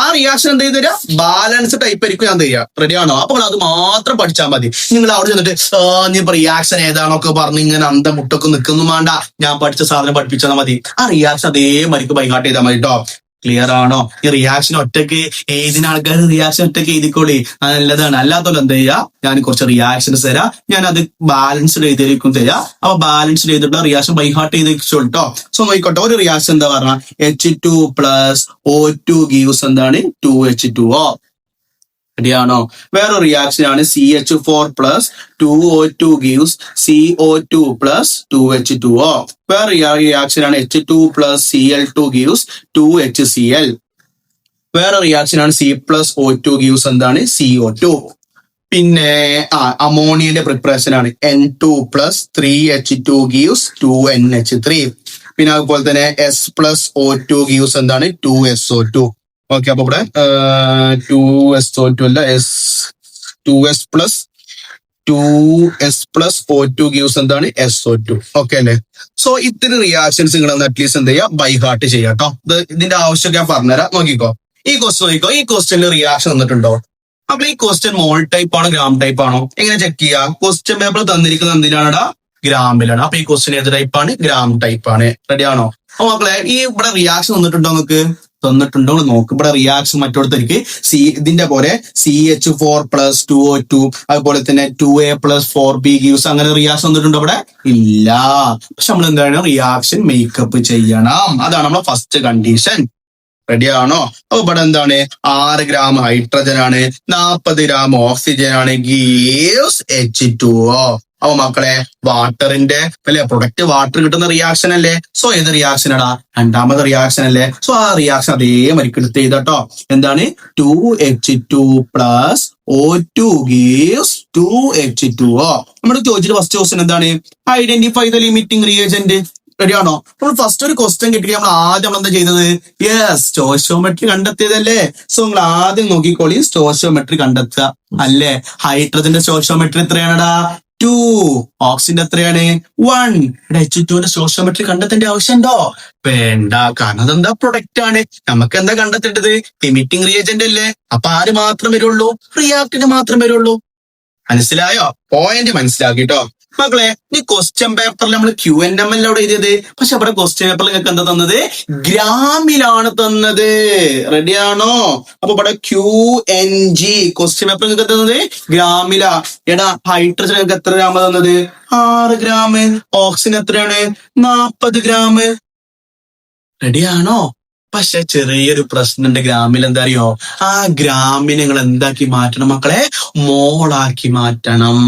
ആ റിയാക്ഷൻ എന്ത് ചെയ്ത് തരിക? ബാലൻസ്ഡ് ടൈപ്പ് ആയിരിക്കും ഞാൻ തരിക. റെഡി ആണോ? അപ്പൊ അത് മാത്രം പഠിച്ചാൽ മതി. നിങ്ങൾ അവിടെ ചെന്നിട്ട് നീ ഇപ്പൊ റിയാക്ഷൻ ഏതാണൊക്കെ പറഞ്ഞ് ഇങ്ങനെ അന്തമുട്ടൊക്കെ നിൽക്കുന്നു വേണ്ട. ഞാൻ പഠിച്ച സാധനം പഠിപ്പിച്ചാൽ മതി. ആ റിയാക്ഷൻ അതേമാതിരിക്ക് ബൈഹാർട്ട് ചെയ്താൽ മതി കേട്ടോ. ക്ലിയർ ആണോ? ഈ റിയാക്ഷൻ ഒറ്റയ്ക്ക് ഏതിന് ആൾക്കാർ റിയാക്ഷൻ ഒറ്റയ്ക്ക് എഴുതിക്കോളി, നല്ലതാണ്. അല്ലാത്തല്ലോ എന്ത് ചെയ്യാ, ഞാൻ കുറച്ച് റിയാക്ഷൻസ് തരാം, ഞാൻ അത് ബാലൻസ്ഡ് എഴുതിയിരിക്കും തരാം. അപ്പൊ ബാലൻസ്ഡ് ചെയ്തിട്ടുള്ള റിയാക്ഷൻ ബൈഹാർട്ട് ചെയ്ത് വെച്ചോട്ടോ. സോ നോക്കിക്കോട്ടെ, ഒരു റിയാക്ഷൻ എന്താ പറഞ്ഞ H2 പ്ലസ് O2 ഗീവ്സ് എന്താണ് 2H2O. റെഡിയാണോ? വേറൊരു റിയാക്ഷൻ ആണ് CH4 plus 2O2 gives CO2 plus 2H2O. വേറെ റിയാക്ഷൻ ആണ് H2 plus Cl2 gives 2HCl. വേറെ റിയാക്ഷൻ ആണ് C പ്ലസ് O2 ഗീവ്സ് എന്താണ് CO2. പിന്നെ അമോണിയന്റെ പ്രിപ്പറേഷൻ ആണ് N2 plus 3H2 gives 2NH3. പിന്നെ അതുപോലെ തന്നെ S പ്ലസ് O2 ഗീവ്സ് എന്താണ് 2SO2. ഓക്കെ, അപ്പൊ ഇവിടെ 2SO2 അല്ല, 2S പ്ലസ് O2 ഗീവ്സ് എന്താണ് SO2. ഓക്കെ അല്ലേ? സോ ഇത്തരം റിയാക്ഷൻസ് നിങ്ങൾ അറ്റ്ലീസ്റ്റ് എന്ത് ചെയ്യുക, ബൈഹാർട്ട് ചെയ്യാം കേട്ടോ. ഇതിന്റെ ആവശ്യമൊക്കെ ഞാൻ പറഞ്ഞുതരാം. നോക്കിക്കോ, ഈ ക്വസ്റ്റ്യൻ നോക്കിക്കോ. ഈ ക്വസ്റ്റ്യനിൽ റിയാക്ഷൻ വന്നിട്ടുണ്ടോ? അപ്പൊ ഈ ക്വസ്റ്റ്യൻ മോൾ ടൈപ്പ് ആണോ ഗ്രാം ടൈപ്പ് ആണോ? എങ്ങനെ ചെക്ക് ചെയ്യാം? ക്വസ്റ്റ്യൻ പേപ്പർ തന്നിരിക്കുന്നത് എന്തിനാണ്? ഗ്രാമിലാണ്. അപ്പൊ ഈ ക്വസ്റ്റ്യൻ ഏത് ടൈപ്പാണ്? ഗ്രാം ടൈപ്പ് ആണ്. റെഡി ആണോ? അപ്പൊ മക്കളെ ഈ ഇവിടെ റിയാക്ഷൻ വന്നിട്ടുണ്ടോ? നിങ്ങൾക്ക് തന്നിട്ടുണ്ടോ നോക്ക്. ഇവിടെ റിയാക്ഷൻ മറ്റോടത്തേക്ക് ഇതിന്റെ പോലെ CH4 പ്ലസ് 2O2, അതുപോലെ തന്നെ 2A പ്ലസ് 4B ഗീവ്സ് അങ്ങനെ റിയാക്ഷൻ വന്നിട്ടുണ്ടോ? ഇവിടെ ഇല്ല. പക്ഷെ നമ്മൾ എന്താണ്, റിയാക്ഷൻ മേക്കപ്പ് ചെയ്യണം. അതാണ് നമ്മളെ ഫസ്റ്റ് കണ്ടീഷൻ. റെഡി ആണോ? അപ്പൊ ഇവിടെ എന്താണ്, 6 ഗ്രാം ഹൈഡ്രജൻ ആണ്, 40 ഗ്രാം ഓക്സിജൻ ആണ്, ഗീവ്സ് H2O. അപ്പൊ മക്കളെ വാട്ടറിന്റെ അല്ലെ പ്രൊഡക്റ്റ് വാട്ടർ കിട്ടുന്ന റിയാക്ഷൻ അല്ലേ? സോ ഏത് റിയാക്ഷൻ ആടാ? രണ്ടാമത്തെ റിയാക്ഷൻ അല്ലേ? സോ ആ റിയാക്ഷൻ അതേ മരിക്ക് എടുത്ത് ചെയ്തട്ടോ. എന്താണ്? 2H2 plus O2 gives 2H2O. നമ്മുടെ ചോദിച്ചിട്ട് ഫസ്റ്റ് ക്വസ്റ്റ്യൻ എന്താണ്? Identify the limiting reagent. റെഡിയാണോ? നമ്മൾ ഫസ്റ്റ് ഒരു ക്വസ്റ്റ്യൻ കിട്ടി നമ്മൾ ആദ്യം എന്താ ചെയ്തത്? യെസ്, സ്റ്റോയിച്ചിയോമെട്രി കണ്ടെത്തിയതല്ലേ? സോ നിങ്ങൾ ആദ്യം നോക്കിക്കോളി, സ്റ്റോയിച്ചിയോമെട്രി കണ്ടെത്തുക അല്ലേ? ഹൈഡ്രജന്റെ സ്റ്റോയിച്ചിയോമെട്രി എത്രയാണടാ? 2. ഓക്സിജൻ എത്രയാണ്? 1. H2ന്റെ സ്റ്റോയിച്ചിയോമെട്രി കണ്ടെത്തേണ്ട ആവശ്യമുണ്ടോ? വേണ്ട. കാരണം അതെന്താ പ്രൊഡക്റ്റ് ആണ്. നമുക്ക് എന്താ കണ്ടെത്തേണ്ടത്? ലിമിറ്റിംഗ് റിയേജന്റ് അല്ലേ? അപ്പൊ ആര് മാത്രം വരുള്ളൂ? റിയാക്ടന്റ് മാത്രം വരുള്ളൂ. മനസ്സിലായോ? പോയിന്റ് മനസ്സിലാക്കിട്ടോ മക്കളെ. ഈ ക്വസ്റ്റ്യൻ പേപ്പറിൽ നമ്മൾ QNM അവിടെ എഴുതിയത്, പക്ഷെ അവിടെ ക്വസ്റ്റ്യൻ പേപ്പറിൽ നിങ്ങൾക്ക് എന്താ തന്നത്? ഗ്രാമിലാണ് തന്നത്. റെഡിയാണോ? അപ്പൊ ഇവിടെ QNG ക്വസ്റ്റ്യൻ പേപ്പർ നിങ്ങൾക്ക് തന്നത് ഗ്രാമിലാ. എടാ ഹൈഡ്രജൻ നിങ്ങൾക്ക് എത്ര ഗ്രാം തന്നത്? 6 ഗ്രാം. ഓക്സിജൻ എത്രയാണ്? 40 ഗ്രാം. റെഡിയാണോ? പക്ഷെ ചെറിയൊരു പ്രശ്നമുണ്ട് ഗ്രാമിൽ. എന്താ അറിയോ? ആ ഗ്രാമിനെ നിങ്ങൾ എന്താക്കി മാറ്റണം മക്കളെ? മോളാക്കി മാറ്റണം.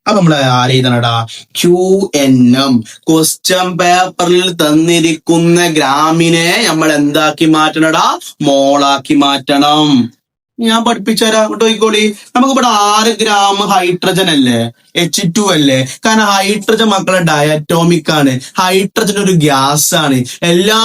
അപ്പൊ നമ്മള് ആരെഴുതണടാ? QNM. ക്വസ്റ്റ്യൻ പേപ്പറിൽ തന്നിരിക്കുന്ന ഗ്രാമിനെ നമ്മൾ എന്താക്കി മാറ്റണടാ? മോളാക്കി മാറ്റണം. ഞാൻ പഠിപ്പിച്ചുതരാം, അങ്ങോട്ട് പോയിക്കോളി. നമുക്കിവിടെ 6 ഗ്രാം ഹൈഡ്രജൻ അല്ലേ? H2 അല്ലേ? കാരണം ഹൈഡ്രജൻ മക്കളെ ഡയറ്റോമിക് ആണ്. ഹൈഡ്രജൻ ഒരു ഗ്യാസ് ആണ്. എല്ലാ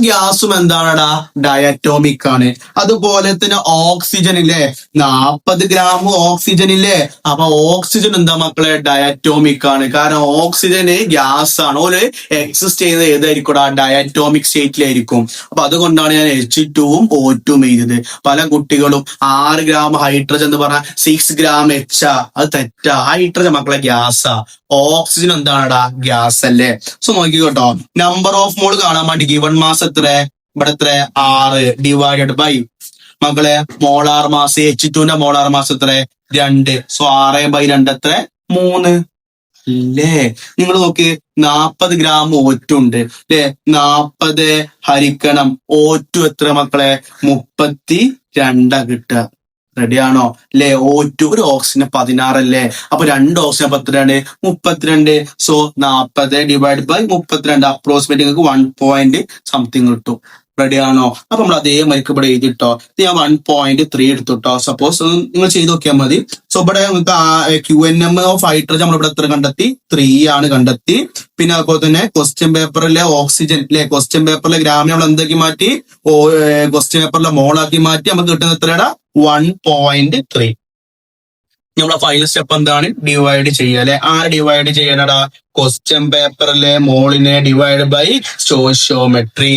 ഗ്യാസും എന്താണടാ? ഡയറ്റോമിക് ആണ്. അതുപോലെ തന്നെ ഓക്സിജൻ ഇല്ലേ? 40 ഗ്രാം ഓക്സിജൻ ഇല്ലേ? അപ്പൊ ഓക്സിജൻ എന്താ മക്കളെ? ഡയറ്റോമിക് ആണ്. കാരണം ഓക്സിജന് ഗ്യാസ് ആണ്. ഓല് എക്സിസ്റ്റ് ചെയ്യുന്നത് ഏതായിരിക്കും? ഡയറ്റോമിക് സ്റ്റേറ്റിലായിരിക്കും. അപ്പൊ അതുകൊണ്ടാണ് ഞാൻ H2ഉം O2ഉം എഴുതിയത്. പല കുട്ടികളും 6 ഗ്രാം ഹൈഡ്രജൻ എന്ന് പറഞ്ഞാൽ 6 ഗ്രാം H. അത് തെറ്റാ. ഹൈഡ്രജൻ മക്കളെ ഗ്യാസാ. ഓക്സിജൻ എന്താണടാ? ഗ്യാസ് അല്ലേ? സോ നോക്കിക്കോട്ടോ, നമ്പർ ഓഫ് മോൾ കാണാൻ വേണ്ടി ഗിവൺ മാസ് എത്ര? ഇവിടെ എത്ര? 6 ഡിവൈഡഡ് ബൈ മക്കളെ മോളാർ മാസ്. H2ന്റെ മോളാർ മാസ് എത്ര? 2. സോ 6/2 എത്ര? 3 അല്ലേ? നിങ്ങൾ നോക്ക്, 40 ഗ്രാം O2 ഉണ്ട് അല്ലെ? 40 ഹരിക്കണം O2 എത്ര മക്കളെ? 32 കിട്ടുക. റെഡിയാണോ? അല്ലെ? O2 ഒരു ഓക്സിജൻ 16 അല്ലേ? അപ്പൊ 2 oxygen 10 32. So 40 divide by 32 approximate നിങ്ങൾക്ക് 1 പോയിന്റ് സംതിങ് കിട്ടും. റെഡിയാണോ? അപ്പൊ നമ്മൾ അതേ മരിക്ക് ഇവിടെ എഴുതിട്ടോ. ഞാൻ 1.3 എടുത്തുട്ടോ. സപ്പോസ് നിങ്ങൾ ചെയ്ത് നോക്കിയാൽ മതി. സോ ഇവിടെ നിങ്ങൾക്ക് QNM ഓഫ് ഹൈഡ്രജൻ നമ്മൾ ഇവിടെ എത്ര കണ്ടെത്തി? 3 ആണ് കണ്ടെത്തി. പിന്നെ അതുപോലെ തന്നെ ക്വസ്റ്റ്യൻ പേപ്പറിലെ ഓക്സിജൻ അല്ലെ, ക്വസ്റ്റ്യൻ പേപ്പറിലെ ഗ്രാമിനെ നമ്മൾ എന്താക്കി മാറ്റി? ക്വസ്റ്റ്യൻ പേപ്പറിലെ മോളാക്കി മാറ്റി. നമുക്ക് കിട്ടുന്ന എത്രയാണ്? 1.3. നമ്മളെ ഫൈനൽ സ്റ്റെപ്പ് എന്താണ്? ഡിവൈഡ് ചെയ്യുക അല്ലെ. ആര് ഡിവൈഡ് ചെയ്യാനടാ? ക്വസ്റ്റ്യൻ പേപ്പറിലെ മോളിനെ ഡിവൈഡ് ബൈ സ്റ്റോയിഷ്യോമെട്രി.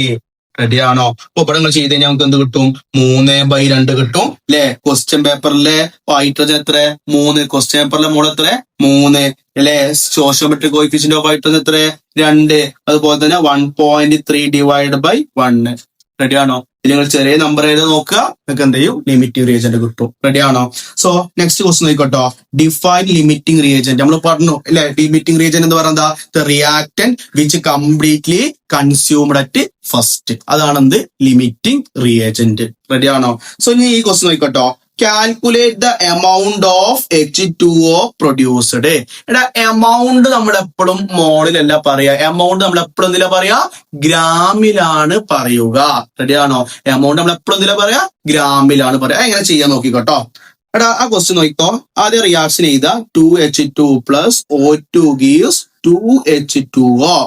റെഡിയാണോ? അപ്പൊ ഇവിടെ നിങ്ങൾ ചെയ്ത് കഴിഞ്ഞാൽ നമുക്ക് എന്ത് കിട്ടും? 3/2 കിട്ടും അല്ലെ. ക്വസ്റ്റ്യൻ പേപ്പറിലെ ഹൈഡ്രജൻ എത്ര? 3. ക്വസ്റ്റ്യൻ പേപ്പറിലെ മോൾ എത്ര? 3 അല്ലെ. സ്റ്റോയിഷ്യോമെട്രി കോഎഫിഷ്യന്റ് ഓഫ് ഹൈഡ്രജൻ എത്ര? 2. അതുപോലെ തന്നെ 1.3 ഡിവൈഡ് ബൈ 1. റെഡിയാണോ? നിങ്ങൾ ചെറിയ നമ്പർ എഴുതി നോക്കുക, നിങ്ങൾക്ക് എന്ത് ചെയ്യും? ലിമിറ്റിംഗ് റിയേജന്റ് കിട്ടും. റെഡിയാണോ? സോ നെക്സ്റ്റ് ക്വസ്റ്റ്യൻ നോക്കിക്കോട്ടോ. Define limiting reagent. നമ്മൾ പറഞ്ഞു അല്ലെ, ലിമിറ്റിംഗ് റിയേജന്റ് എന്ന് പറയുന്നത് the reactant which completely consumed at first. അതാണ് എന്ത്? Limiting reagent. റെഡിയാണോ? സോ ഇനി ഈ ക്വസ്റ്റ്യൻ നോക്കിക്കോട്ടോ. Calculate the amount of H2O produced. എടാ, എമൗണ്ട് നമ്മൾ എപ്പോഴും മോളിലല്ല പറയാ. എമൗണ്ട് നമ്മൾ എപ്പോഴും എന്തിലാ പറയാ? ഗ്രാമിലാണ് പറയുക. റെഡിയാണോ? എമൗണ്ട് നമ്മൾ എപ്പോഴും എന്തിലാ പറയാ? ഗ്രാമിലാണ് പറയാ. എങ്ങനെ ചെയ്യാൻ നോക്കിക്കോട്ടോ. എടാ, ആ ക്വസ്റ്റ്യൻ നോക്കിക്കോ. ആദ്യം റിയാക്ഷൻ ചെയ്ത 2H2 plus O2 gives 2H2O.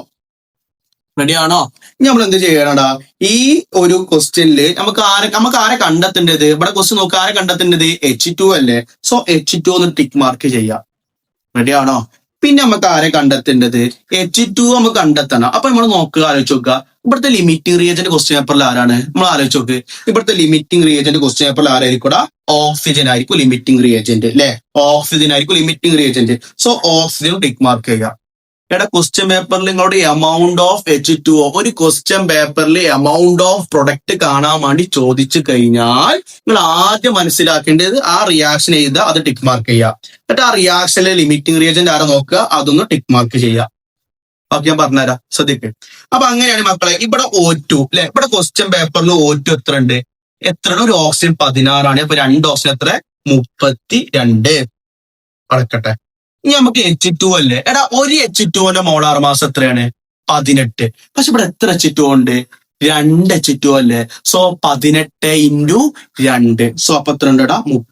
റെഡിയാണോ? ഇനി നമ്മൾ എന്ത് ചെയ്യണടാ? ഈ ഒരു ക്വസ്റ്റ്യനില് നമുക്ക് ആരെ കണ്ടെത്തേണ്ടത്? ഇവിടെ ക്വസ്റ്റ്യൻ നോക്കുക, ആരെ കണ്ടെത്തേണ്ടത്? H2 അല്ലേ. സോ H2 ഒന്ന് ടിക്ക് മാർക്ക് ചെയ്യാം. റെഡിയാണോ? പിന്നെ നമുക്ക് ആരെ കണ്ടെത്തേണ്ടത്? H2 നമുക്ക് കണ്ടെത്തണം. അപ്പൊ നമ്മൾ നോക്കുക, ആലോചിച്ച് നോക്കുക. ഇവിടുത്തെ ലിമിറ്റിംഗ് റിയേജന്റ് ക്വസ്റ്റ്യൻ പേപ്പറിൽ ആരാണ്? നമ്മൾ ആലോചിച്ച് നോക്ക്. ഇവിടുത്തെ ലിമിറ്റിംഗ് റിയേജന്റ് ക്വസ്റ്റ്യൻ പേപ്പറിൽ ആരായിരിക്കും? ഓക്സിജൻ ആയിരിക്കും ലിമിറ്റിംഗ് റിയേജന്റ് അല്ലെ. ഓക്സിജൻ ആയിരിക്കും limiting reagent. So oxygen tick mark ചെയ്യാം. എടാ, ക്വസ്റ്റ്യൻ പേപ്പറിൽ നിങ്ങളുടെ എമൗണ്ട് ഓഫ് H2O, ഒരു ക്വസ്റ്റ്യൻ പേപ്പറിൽ എമൗണ്ട് ഓഫ് പ്രൊഡക്റ്റ് കാണാൻ വേണ്ടി ചോദിച്ചു കഴിഞ്ഞാൽ നിങ്ങൾ ആദ്യം മനസ്സിലാക്കേണ്ടത് ആ റിയാക്ഷൻ ചെയ്താൽ അത് ടിക്ക് മാർക്ക് ചെയ്യുക. എന്നിട്ട് ആ റിയാക്ഷനിലെ ലിമിറ്റിംഗ് റിയേജന്റ് ആരെ നോക്കുക, അതൊന്ന് ടിക്ക് മാർക്ക് ചെയ്യുക. ഓക്കെ, ഞാൻ പറഞ്ഞുതരാം, ശ്രദ്ധിക്കുക. അപ്പൊ അങ്ങനെയാണ് മക്കളെ. ഇവിടെ O2 അല്ലെ. ഇവിടെ ക്വസ്റ്റ്യൻ പേപ്പറിൽ O2 എത്ര ഉണ്ട്? എത്രയാണ്? ഒരു ഓക്സിജൻ 16 അപ്പൊ 2 ഓക്സിജൻ എത്ര? 32. അടക്കട്ടെ. ഇനി നമുക്ക് H2O അല്ലേ. എടാ, ഒരു H2O മോളാർ മാസ് എത്രയാണ്? 18. പക്ഷെ ഇവിടെ എത്ര H2O ഉണ്ട്? 2 H2O അല്ലേ. സോ 18 × 2. സോ അപ്പൊ എത്ര ഉണ്ട്?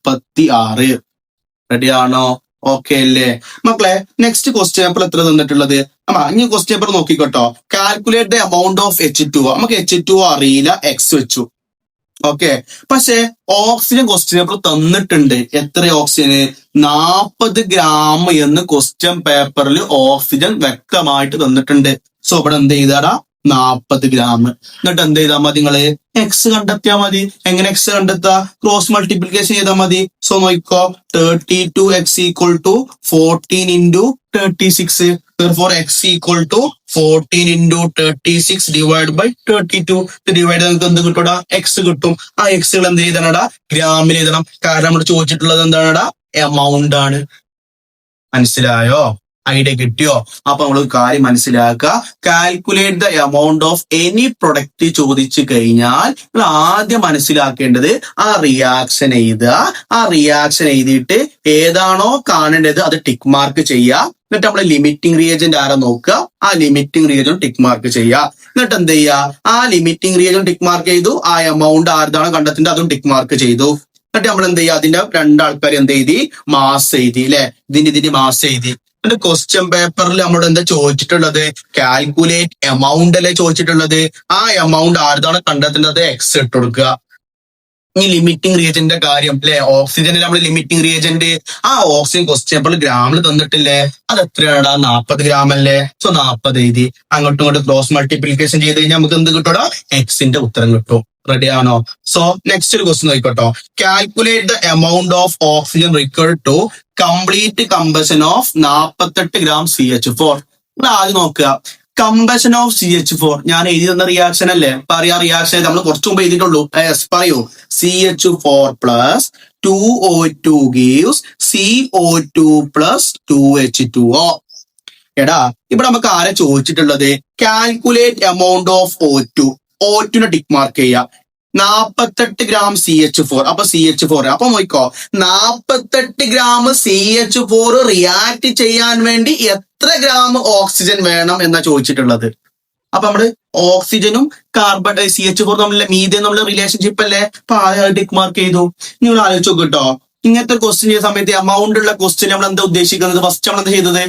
36. റെഡിയാണോ? ഓക്കെ അല്ലേ മക്കളെ? നെക്സ്റ്റ് ക്വസ്റ്റ്യൻ പേപ്പർ എത്ര തന്നിട്ടുള്ളത്? ഇനി ക്വസ്റ്റ്യൻ പേപ്പർ നോക്കിക്കോട്ടോ. Calculate the amount of H2O. നമുക്ക് H2O അറിയില്ല, X വെച്ചു. ഓക്കെ, പക്ഷെ ഓക്സിജൻ ക്വസ്റ്റ്യൻ പേപ്പർ തന്നിട്ടുണ്ട്. എത്ര ഓക്സിജന്? 40 ഗ്രാം എന്ന് ക്വസ്റ്റ്യൻ പേപ്പറിൽ ഓക്സിജൻ വ്യക്തമായിട്ട് തന്നിട്ടുണ്ട്. സോ ഇവിടെ എന്ത് ചെയ്താടാ? 40 ഗ്രാം. എന്നിട്ട് എന്ത് ചെയ്താൽ മതി? നിങ്ങള് എക്സ് കണ്ടെത്തിയാൽ മതി. എങ്ങനെ എക്സ് കണ്ടെത്താ? ക്രോസ് മൾട്ടിപ്ലിക്കേഷൻ ചെയ്താൽ മതി. സോ നോക്കിക്കോ, 32x = 14 × 36. Therefore x = 14 × 36 divided by 32. Divide നമുക്ക് എന്ത് കിട്ടൂടാ? എക്സ് കിട്ടും. ആ എക്സുകൾ എന്ത് ചെയ്തണടാ? ഗ്രാമിൽ എഴുതണം. കാരണം നമ്മൾ ചോദിച്ചിട്ടുള്ളത് എന്താണടാ? എമൗണ്ട് ആണ്. മനസ്സിലായോ? ഐഡിയ കിട്ടിയോ? അപ്പൊ നമ്മൾ കാര്യം മനസ്സിലാക്കുക. Calculate the amount of any product ചോദിച്ചു കഴിഞ്ഞാൽ നിങ്ങൾ ആദ്യം മനസ്സിലാക്കേണ്ടത് ആ റിയാക്ഷൻ എഴുതുക. ആ റിയാക്ഷൻ എഴുതിയിട്ട് ഏതാണോ കാണേണ്ടത് അത് ടിക്ക് മാർക്ക് ചെയ്യുക. എന്നിട്ട് നമ്മൾ ലിമിറ്റിംഗ് റിയേജന്റ് ആരെ നോക്കുക, ആ ലിമിറ്റിംഗ് റിയേജന്റ് ടിക്ക് മാർക്ക് ചെയ്യുക. എന്നിട്ട് എന്ത് ചെയ്യുക? ആ ലിമിറ്റിംഗ് റിയേജന്റ് ടിക്ക് മാർക്ക് ചെയ്തു. ആ എമൗണ്ട് ആരുതാണോ കണ്ടെത്തേണ്ടത് അതും ടിക്ക് മാർക്ക് ചെയ്തു. എന്നിട്ട് നമ്മൾ എന്ത് ചെയ്യുക? അതിന്റെ 2 ആൾക്കാർ എന്ത് എഴുതി? മാസ് എഴുതി അല്ലെ. ഇതിന്റെ മാസ് എഴുതി. എന്നിട്ട് ക്വസ്റ്റ്യൻ പേപ്പറിൽ നമ്മളോട് എന്താ ചോദിച്ചിട്ടുള്ളത്? കാൽക്കുലേറ്റ് എമൗണ്ട് അല്ലേ ചോദിച്ചിട്ടുള്ളത്. ആ എമൗണ്ട് ആരുതാണ് കണ്ടെത്തേണ്ടത്? എക്സ് ഇട്ട് കൊടുക്കുക. ഈ ലിമിറ്റിംഗ് റിയേജന്റിന്റെ കാര്യം അല്ലെ, ഓക്സിജന്റെ നമ്മൾ ലിമിറ്റിംഗ് റിയേജന്റ്, ആ ഓക്സിജൻ ക്വസ്റ്റ്യൻ പേപ്പറിൽ ഗ്രാമിൽ തന്നിട്ടില്ലേ? അത് എത്രയാടാ? 40 ഗ്രാം അല്ലേ. സോ 40 എഴുതി. അങ്ങോട്ടും ഇങ്ങോട്ടും ക്രോസ് മൾട്ടിപ്ലിക്കേഷൻ ചെയ്ത് കഴിഞ്ഞാൽ നമുക്ക് എന്ത് കിട്ടൂടാ? എക്സിന്റെ ഉത്തരം കിട്ടും. റെഡിയാണോ? സോ നെക്സ്റ്റ് ഒരു ക്വസ്റ്റ്യൻ നോക്കിക്കോട്ടോ. Calculate the amount of oxygen required to complete combustion of 48 gram CH4. ആദ്യം നോക്കുക. കമ്പഷൻ ഓഫ് CH4 ഞാൻ എഴുതി തന്ന റിയാക്ഷൻ അല്ലേ. പറയാ റിയാക്ഷൻ നമ്മൾ കുറച്ചു മുമ്പ് എഴുതിയിട്ടുള്ളൂ. പറയൂ. CH4 plus 2O2 gives CO2 plus 2H2O. എടാ, ഇവിടെ നമുക്ക് ആരെ ചോദിച്ചിട്ടുള്ളത്? Calculate amount of O2. O2നെ ടിക്ക് മാർക്ക് ചെയ്യാം. 48 ഗ്രാം CH4. അപ്പൊ CH4 അപ്പൊ നോക്കോ, 48 ഗ്രാം CH4 റിയാക്ട് ചെയ്യാൻ വേണ്ടി എത്ര ഗ്രാം ഓക്സിജൻ വേണം എന്നാ ചോദിച്ചിട്ടുള്ളത്. അപ്പൊ നമ്മള് ഓക്സിജനും കാർബൺ CH4 തമ്മിലുള്ള മീഥേൻ തമ്മിലുള്ള റിലേഷൻഷിപ്പ് അല്ലേ, അപ്പൊ ആദ്യം ടിക്ക് മാർക്ക് ചെയ്തു. നിങ്ങൾ ആലോചിച്ച് നോക്ക് കേട്ടോ, ഇങ്ങനത്തെ ക്വസ്റ്റ്യൻ ചെയ്യുന്ന സമയത്ത് എമൗണ്ട് ഉള്ള ക്വസ്റ്റ്യൻ നമ്മൾ എന്താ ഉദ്ദേശിക്കുന്നത്? ഫസ്റ്റ് നമ്മൾ എന്താ ചെയ്തത്?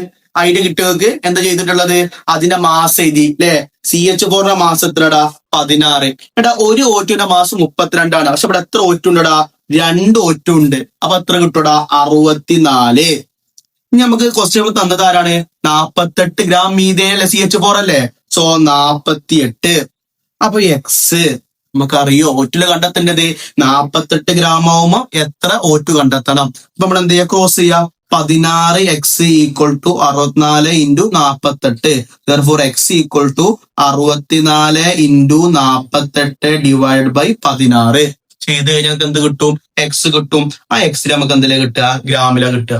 ഐഡിയ കിട്ടിയവർക്ക് എന്താ ചെയ്തിട്ടുള്ളത്? അതിന്റെ മാസ് എഴുതി അല്ലെ. CH4 mass എത്രടാ? 16. എടാ ഒരു ഓറ്റുവിന്റെ മാസ് 32ആണ്. പക്ഷെ ഇവിടെ എത്ര ഓറ്റു ഉണ്ടടാ? 2 ഓറ്റു ഉണ്ട്. അപ്പൊ എത്ര കിട്ടൂടാ? 64. ഇനി നമുക്ക് ക്വസ്റ്റ്യൻ തന്നത് ആരാണ്? 48 ഗ്രാം മീഥേൻ അല്ലെ, CH4 അല്ലേ. സോ 48. അപ്പൊ എക്സ് നമുക്കറിയോ ഓറ്റില് കണ്ടെത്തേണ്ടത് 48 ഗ്രാം ആവുമ്പോ എത്ര ഓറ്റു കണ്ടെത്തണം? അപ്പൊ നമ്മൾ എന്ത് ചെയ്യാ? ക്രോസ് ചെയ്യാം. 16 X equal to 64 into 48. therefore X equal to 64 into 48 divide by 16 ചെയ്ത് കഴിഞ്ഞാൽ നമുക്ക് എന്ത് കിട്ടും? എക്സ് കിട്ടും. ആ എക്സിൽ നമുക്ക് എന്തിലാ കിട്ടുക? ഗ്രാമിലാ കിട്ടുക.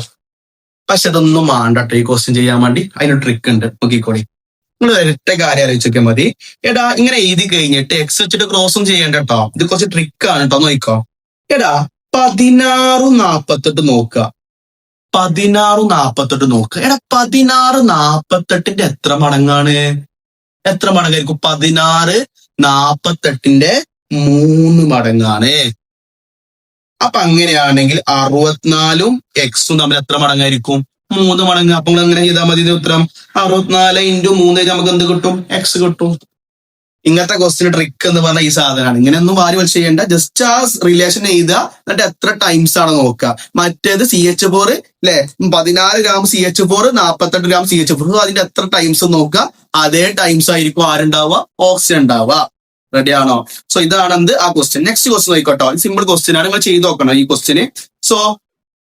പക്ഷെ അതൊന്നും വേണ്ടട്ടോ ഈ ക്വസ്റ്റ്യൻ ചെയ്യാൻ വേണ്ടി. അതിന് ട്രിക്ക് ഉണ്ട്, നോക്കിക്കോളി. നിങ്ങൾ ഒരൊറ്റ കാര്യം ആലോചിച്ചൊക്കെ മതി. എടാ ഇങ്ങനെ എഴുതി കഴിഞ്ഞിട്ട് എക്സ് വെച്ചിട്ട് ക്രോസും ചെയ്യണ്ട കേട്ടോ. ഇത് കുറച്ച് ട്രിക്കാണ് കേട്ടോ, നോക്കിക്കോ. എടാ 16 48 നോക്കുക. 16 നോക്കുക. എടാ 16 48ന്റെ എത്ര മടങ്ങാണ്? എത്ര മടങ്ങായിരിക്കും? 16 48ന്റെ 3 മടങ്ങാണ്. അപ്പൊ അങ്ങനെയാണെങ്കിൽ 64 എക്സും തമ്മിൽ എത്ര മടങ്ങായിരിക്കും? 3 മടങ്ങ്. അപ്പൊ നിങ്ങൾ എങ്ങനെ ചെയ്താൽ മതി? ഉത്തരം 64 ഇൻറ്റു 3 നമുക്ക് എന്ത് കിട്ടും? എക്സ് കിട്ടും. ഇങ്ങനത്തെ ക്വസ്റ്റ്യൻ ട്രിക്ക് എന്ന് പറഞ്ഞാൽ ഈ സാധനമാണ്. ഇങ്ങനെയൊന്നും വാരി വലിച്ച് ചെയ്യേണ്ട, ജസ്റ്റ് ആ റിലേഷൻ എഴുതുക, എന്നിട്ട് എത്ര ടൈംസ് ആണ് നോക്കുക. മറ്റേത് CH4 അല്ലെ, 14 ഗ്രാം CH4 48 ഗ്രാം CH4, അതിന്റെ എത്ര ടൈംസ് നോക്കുക. അതേ ടൈംസ് ആയിരിക്കും ആരുണ്ടാവുക? ഓക്സിജൻ ഉണ്ടാവുക. റെഡി ആണോ? സോ ഇതാണ് എന്ത് ആ ക്വസ്റ്റ്യൻ. നെക്സ്റ്റ് ക്വസ്റ്റ്യൻ നോക്കട്ടോ. സിമ്പിൾ ക്വസ്റ്റ്യൻ ആണ്, നിങ്ങൾ ചെയ്ത് നോക്കണം ഈ ക്വസ്റ്റ്യന്. സോ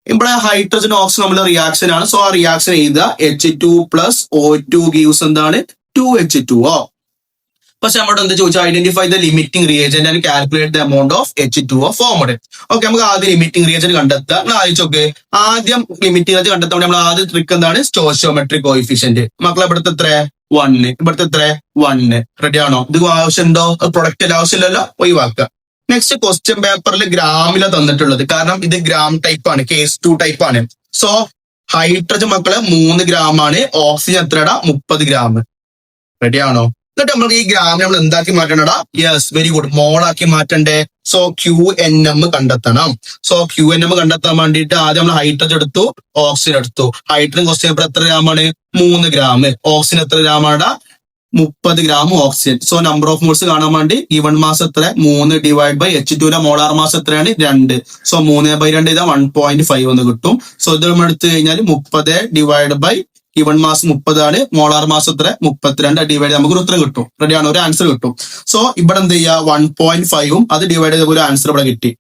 ഇവിടെ ഹൈഡ്രജൻ ഓക്സിജൻ തമ്മിലുള്ള റിയാക്ഷൻ ആണ്. സോ ആ റിയാക്ഷൻ എഴുതുക. H2 പ്ലസ് O2 ഗീവ്സ് എന്താണ്? 2H2O. പക്ഷെ നമ്മളോട് എന്താ ചോദിച്ചാൽ identify the limiting reagent and calculate the amount of H2O formed. Okay, നമുക്ക് ആദ്യം ലിമിറ്റിംഗ് റിയേജന്റ് കണ്ടെത്തുക. നമ്മൾ ആലോചിച്ചോക്കെ, ആദ്യം ലിമിറ്റിംഗ് റിയേജന്റ് കണ്ടെത്താൻ നമ്മൾ ആദ്യം ട്രിക്ക് എന്താണ്? Stoichiometric coefficient. മക്കളെ ഇവിടുത്തെ എത്ര? 1. ഇവിടുത്തെ എത്ര? 1. റെഡി ആണോ? ഇത് ആവശ്യമുണ്ടോ? പ്രൊഡക്റ്റിൽ ആവശ്യമില്ലല്ലോ, ഒഴിവാക്കുക. നെക്സ്റ്റ് ക്വസ്റ്റ്യൻ പേപ്പറിൽ ഗ്രാമിലാണ് തന്നിട്ടുള്ളത്, കാരണം ഇത് ഗ്രാം ടൈപ്പ് ആണ്, കേസ് 2 ടൈപ്പ് ആണ്. സോ ഹൈഡ്രജൻ മക്കളെ 3 ഗ്രാം ആണ്, ഓക്സിജൻ എത്രടാ? 30 ഗ്രാം. റെഡി ആണോ? എന്നിട്ട് നമ്മൾ ഈ ഗ്രാമിനെ നമ്മൾ എന്താക്കി മാറ്റണടാ? യെസ്, വെരി ഗുഡ്, മോളാക്കി മാറ്റണ്ടേ. സോ QNM കണ്ടെത്തണം. സോ QNM കണ്ടെത്താൻ വേണ്ടിയിട്ട് ആദ്യം നമ്മൾ ഹൈഡ്രജൻ എടുത്തു, ഓക്സിജൻ എടുത്തു. ഹൈഡ്രജൻ ക്വസ്റ്റ്യൻ പേപ്പർ എത്ര ഗ്രാമാണ്? 3 ഗ്രാം. ഓക്സിജൻ എത്ര ഗ്രാമാടാ? 30 gram oxygen. So number of moles കാണാൻ വേണ്ടി ഗിവൺ മാസ് എത്ര? 3 ഡിവൈഡ് ബൈ H2ന്റെ മോളാർ മാസ് എത്രയാണ്? 2. സോ 3/2 ഇതാ 1.5 എന്ന് കിട്ടും. സോ ഇത് നമ്മൾ എടുത്തു കഴിഞ്ഞാൽ 30 ഡിവൈഡ് ബൈ ഗിവൺ മാസ് 30 ആണ്, മോളാർ മാസ് എത്ര? 32 ഡിവൈഡ് നമുക്ക് ഒരു ഉത്തരം കിട്ടും. റെഡി ആണോ? ഒരു ആൻസർ കിട്ടും. സോ ഇവിടെ എന്ത് ചെയ്യുക? 1.5 അത് ഡിവൈഡ് ചെയ്ത ഒരു ആൻസർ ഇവിടെ കിട്ടി.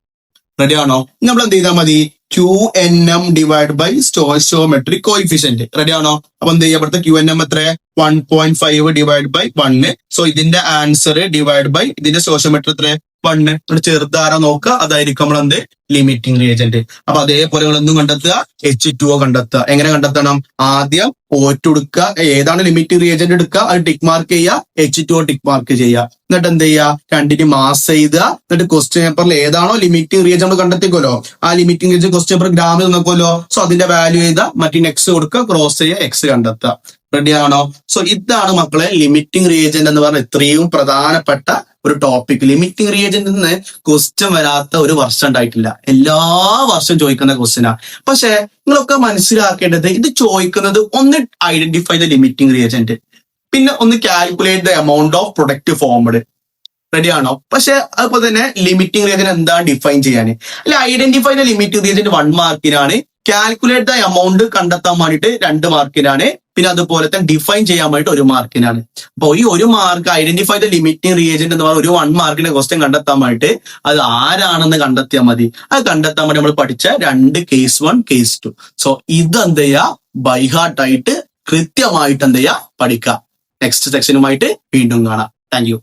റെഡി ആണോ? നമ്മൾ എന്ത് ചെയ്താൽ മതി? QNM divide by stoichiometric coefficient. Ready ആണോ? അപ്പൊ എന്ത് ചെയ്യുക? ഇവിടുത്തെ QNM എത്ര? 1.5 ഡിവൈഡ് ബൈ 1. സോ ഇതിന്റെ ആൻസർ ഡിവൈഡ് ബൈ ഇതിന്റെ സ്റ്റോഷിയോമെട്രി എത്ര? 1. ഇവിടെ ചെറുതാരാ നോക്കുക, അതായിരിക്കും നമ്മൾ എന്ത്? Limiting reagent. അപ്പൊ അതേപോലെ എന്തും കണ്ടെത്തുക? H2O കണ്ടെത്തുക. എങ്ങനെ കണ്ടെത്തണം? ആദ്യം O2 എടുക്കുക, ഏതാണ് ലിമിറ്റിംഗ് റിയേജന്റ് എടുക്കുക, അത് ടിക്ക് മാർക്ക് ചെയ്യുക, H2O ടിക്ക് മാർക്ക് ചെയ്യുക. എന്നിട്ട് എന്ത് ചെയ്യുക? രണ്ടിന് മാസ് എഴുതുക. എന്നിട്ട് ക്വസ്റ്റ്യൻ പേപ്പറിൽ ഏതാണോ ലിമിറ്റിംഗ് റിയേജന്റ് കണ്ടെത്തിക്കോലോ, ആ ലിമിറ്റിംഗ് റിയേജന്റ് ക്വസ്റ്റ്യൻ പേപ്പർ ഗ്രാമിൽ നോക്കുമല്ലോ. സോ അതിന്റെ വാല്യൂ എഴുതുക, മറ്റേ എക്സ് കൊടുക്കുക, ക്രോസ് ചെയ്യുക, എക്സ് കണ്ടെത്തുക. റെഡി ആണോ? സോ ഇതാണ് മക്കളെ ലിമിറ്റിംഗ് റിയേജന്റ് എന്ന് പറഞ്ഞ ഇത്രയും പ്രധാനപ്പെട്ട ഒരു ടോപ്പിക്. ലിമിറ്റിംഗ് റിയേജന്റ് നിന്ന് ക്വസ്റ്റ്യൻ വരാത്ത ഒരു വർഷം ഉണ്ടായിട്ടില്ല, എല്ലാ വർഷവും ചോദിക്കുന്ന ക്വസ്റ്റ്യനാ. പക്ഷെ നിങ്ങളൊക്കെ മനസ്സിലാക്കേണ്ടത്, ഇത് ചോദിക്കുന്നത് ഒന്ന് ഐഡന്റിഫൈ ദ ലിമിറ്റിംഗ് റിയേജന്റ്, പിന്നെ ഒന്ന് calculate the amount of product formed. Ready ആണോ? പക്ഷെ അതുപോലെ തന്നെ ലിമിറ്റിംഗ് റിയേജന്റ് എന്താണ് ഡിഫൈൻ ചെയ്യാൻ? അല്ലെ ഐഡന്റിഫൈ ദ ലിമിറ്റിംഗ് റിയേജന്റ് 1 മാർക്കിനാണ്, കാൽക്കുലേറ്റ് ദ എമൗണ്ട് കണ്ടെത്താൻ വേണ്ടിയിട്ട് 2 മാർക്കിനാണ്, പിന്നെ അതുപോലെ തന്നെ ഡിഫൈൻ ചെയ്യാൻ വേണ്ടിയിട്ട് 1 മാർക്കിനാണ്. അപ്പൊ ഈ 1 mark identify the limiting reagent എന്ന് പറഞ്ഞ ഒരു 1 മാർക്കിന്റെ ക്വസ്റ്റ്യൻ കണ്ടെത്താൻ വേണ്ടിയിട്ട് അത് ആരാണെന്ന് കണ്ടെത്തിയാൽ മതി. അത് കണ്ടെത്താൻ വേണ്ടി നമ്മൾ പഠിച്ച 2 കേസ് 1 കേസ് 2. സോ ഇത് എന്ത് ചെയ്യുക? ബൈഹാർട്ടായിട്ട് കൃത്യമായിട്ട് എന്ത് ചെയ്യുക? പഠിക്കുക. നെക്സ്റ്റ് സെക്ഷനുമായിട്ട് വീണ്ടും കാണാം. Thank you.